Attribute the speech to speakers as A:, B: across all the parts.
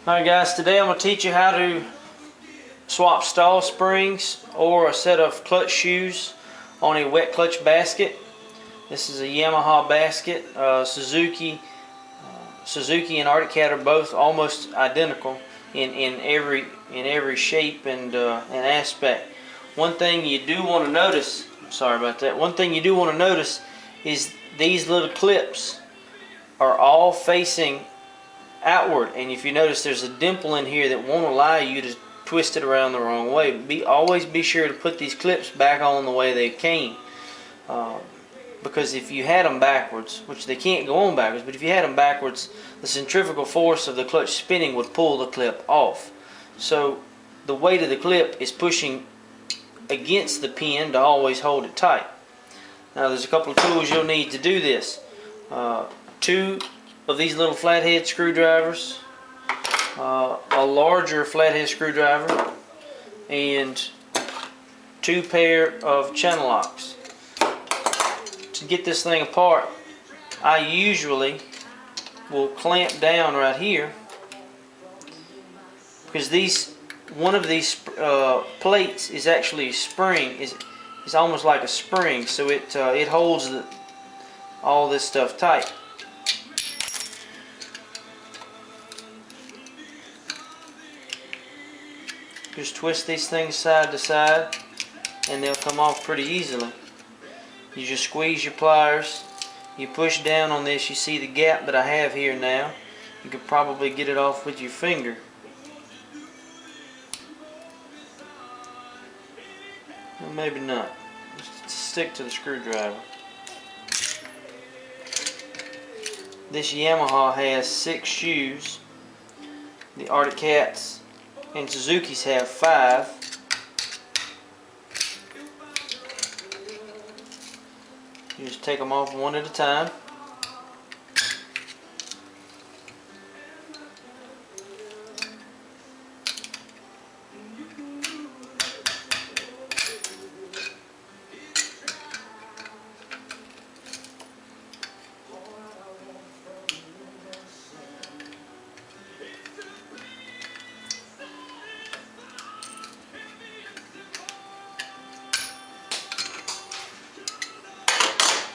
A: Alright guys, today I'm going to teach you how to swap stall springs or a set of clutch shoes on a wet clutch basket. This is a Yamaha basket. Suzuki and Arctic Cat are both almost identical in every shape and aspect. One thing you do want to notice, sorry about that, one thing you do want to notice is these little clips are all facing outward, and if you notice there's a dimple in here that won't allow you to twist it around the wrong way. Always be sure to put these clips back on the way they came, because if you had them backwards, which they can't go on backwards, but if you had them backwards, the centrifugal force of the clutch spinning would pull the clip off. So the weight of the clip is pushing against the pin to always hold it tight. Now there's a couple of tools you'll need to do this. Two of these little flathead screwdrivers, a larger flathead screwdriver, and two pair of channel locks. To get this thing apart, I usually will clamp down right here, because one of these plates is actually a spring. It's almost like a spring, so it holds all this stuff tight. Just twist these things side to side and they'll come off pretty easily. You just squeeze your pliers, you push down on this, you see the gap that I have here now. You could probably get it off with your finger. Well, maybe not. Just stick to the screwdriver. This Yamaha has 6 shoes. The Arctic Cats and Suzuki's have 5. You just take them off one at a time.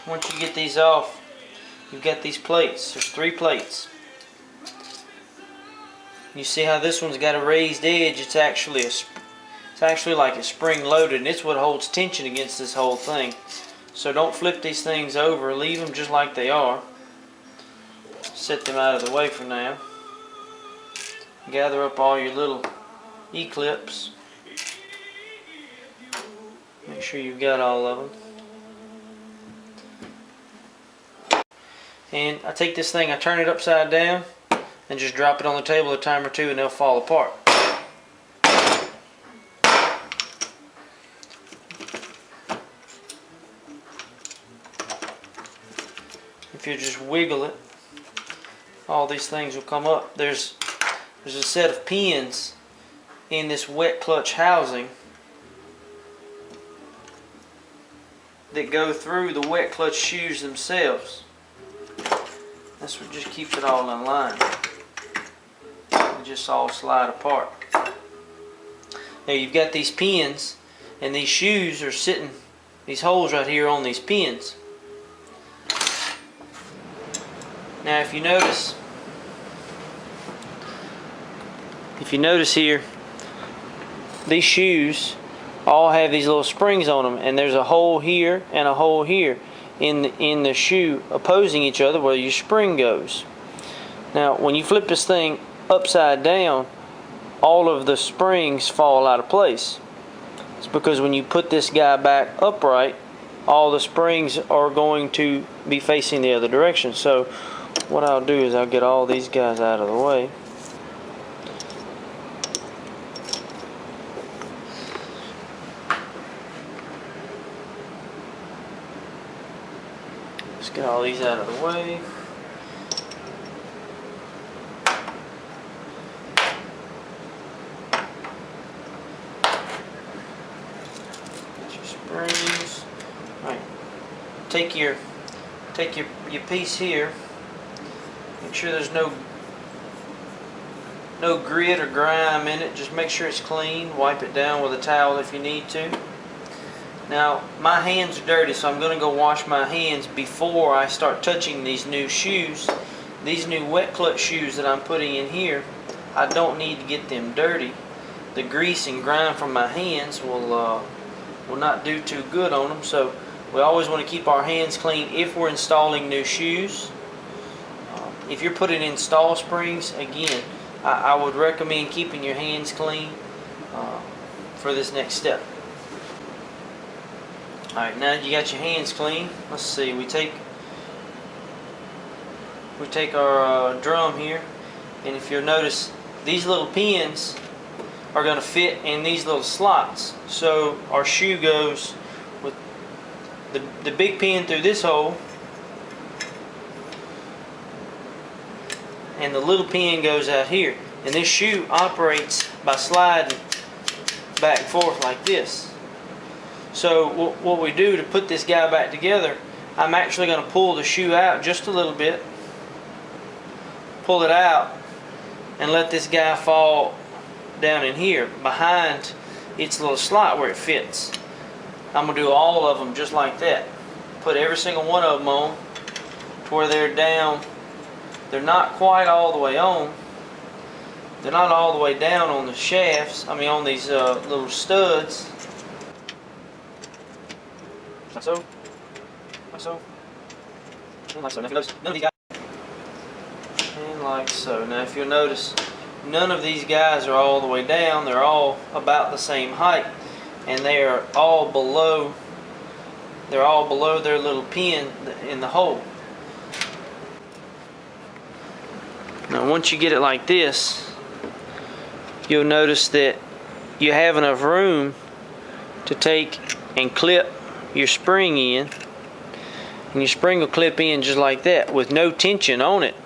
A: Once you get these off, you've got these plates. There's 3 plates. You see how this one's got a raised edge? It's actually like a spring loaded, and it's what holds tension against this whole thing. So don't flip these things over. Leave them just like they are. Set them out of the way for now. Gather up all your little E-clips. Make sure you've got all of them. And I take this thing, I turn it upside down, and just drop it on the table a time or two, and they'll fall apart. If you just wiggle it, all these things will come up. There's a set of pins in this wet clutch housing that go through the wet clutch shoes themselves. That's what just keeps it all in line. It just all slide apart. Now you've got these pins, and these shoes are sitting, these holes right here on these pins. Now if you notice here, these shoes all have these little springs on them, and there's a hole here and a hole here in the shoe opposing each other where your spring goes. Now when you flip this thing upside down, all of the springs fall out of place. It's because when you put this guy back upright, all the springs are going to be facing the other direction. So what I'll do is I'll get all these guys out of the way. Let's get all these out of the way. Get your springs. All right. Take your piece here. Make sure there's no no grit or grime in it. Just make sure it's clean. Wipe it down with a towel if you need to. Now my hands are dirty, so I'm going to go wash my hands before I start touching these new shoes. These new wet clutch shoes that I'm putting in here, I don't need to get them dirty. The grease and grime from my hands will not do too good on them. So we always want to keep our hands clean if we're installing new shoes. If you're putting in stall springs, again, I would recommend keeping your hands clean for this next step. Alright, now that you got your hands clean, let's see, we take our drum here, and if you'll notice, these little pins are going to fit in these little slots. So our shoe goes with the big pin through this hole, and the little pin goes out here, and this shoe operates by sliding back and forth like this. So what we do to put this guy back together, I'm actually going to pull the shoe out just a little bit, pull it out, and let this guy fall down in here behind its little slot where it fits. I'm going to do all of them just like that. Put every single one of them on to where they're down. They're not quite all the way on. They're not all the way down on the shafts. I mean on these little studs. Like so. Like so. And like so. Now if you notice, none of these guys. And like so. Now if you'll notice, none of these guys are all the way down. They're all about the same height. And they are all below. They're all below their little pin in the hole. Now once you get it like this, you'll notice that you have enough room to take and clip your spring in, and your spring will clip in just like that with no tension on it.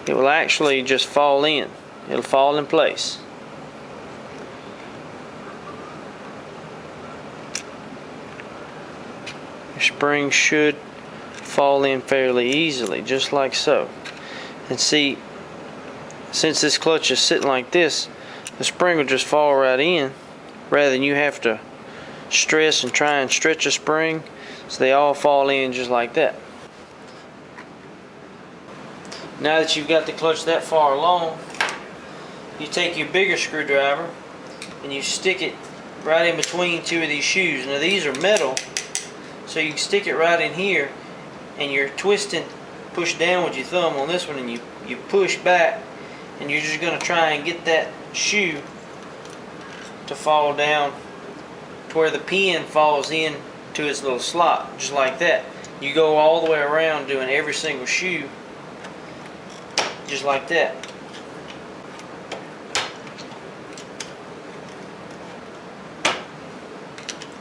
A: It will actually just fall in. It'll fall in place. Your spring should fall in fairly easily, just like so. And see, since this clutch is sitting like this, the spring will just fall right in rather than you have to stress and try and stretch a spring. So they all fall in just like that. Now that you've got the clutch that far along, you take your bigger screwdriver and you stick it right in between two of these shoes. Now these are metal, so you can stick it right in here, and you're twisting, push down with your thumb on this one, and you push back, and you're just going to try and get that shoe to fall down to where the pin falls in to its little slot, just like that. You go all the way around doing every single shoe just like that.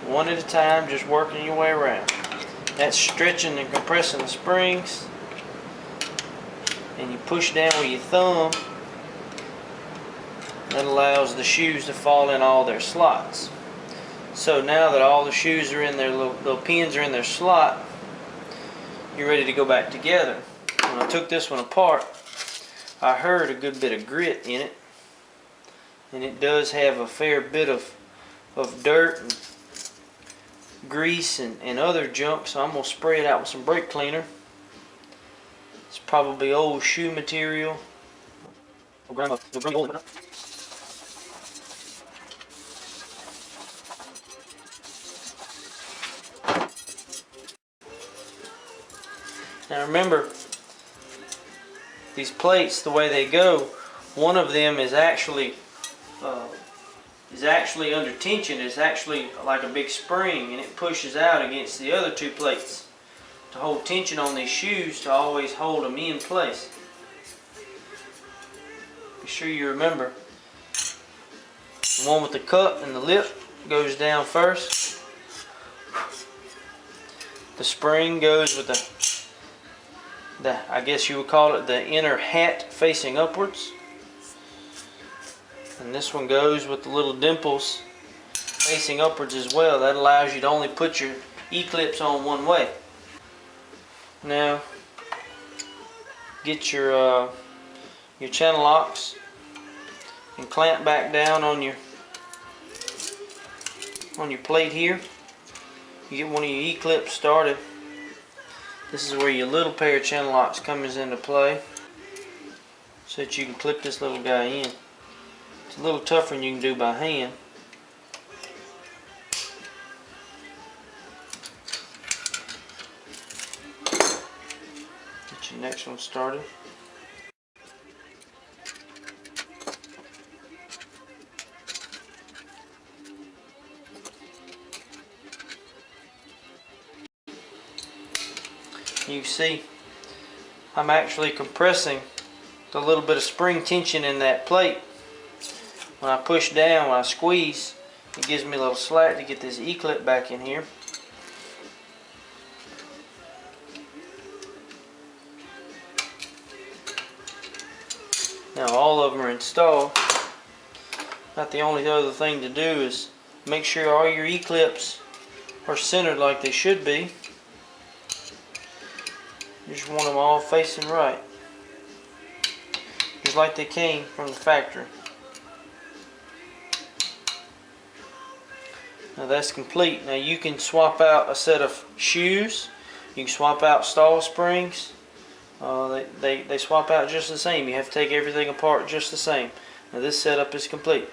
A: One at a time, just working your way around. That's stretching and compressing the springs. And you push down with your thumb. That allows the shoes to fall in all their slots. So now that all the shoes are in their little pins are in their slot, you're ready to go back together. When I took this one apart, I heard a good bit of grit in it, and it does have a fair bit of dirt and grease and other junk, so I'm going to spray it out with some brake cleaner. It's probably old shoe material. Now remember, these plates, the way they go, one of them is actually under tension. It's actually like a big spring, and it pushes out against the other two plates to hold tension on these shoes to always hold them in place. Be sure you remember, the one with the cup and the lip goes down first. The spring goes with the I guess you would call it the inner hat facing upwards. And this one goes with the little dimples facing upwards as well. That allows you to only put your E-clips on one way. Now, get your channel locks and clamp back down on your plate here. You get one of your E-clips started. This is where your little pair of channel locks comes into play, so that you can clip this little guy in. It's a little tougher than you can do by hand. Get your next one started. You see, I'm actually compressing the little bit of spring tension in that plate. When I push down, when I squeeze, it gives me a little slack to get this E-clip back in here. Now all of them are installed. About the only other thing to do is make sure all your E-clips are centered like they should be. You just want them all facing right, just like they came from the factory. Now that's complete. Now you can swap out a set of shoes. You can swap out stall springs. They swap out just the same. You have to take everything apart just the same. Now this setup is complete.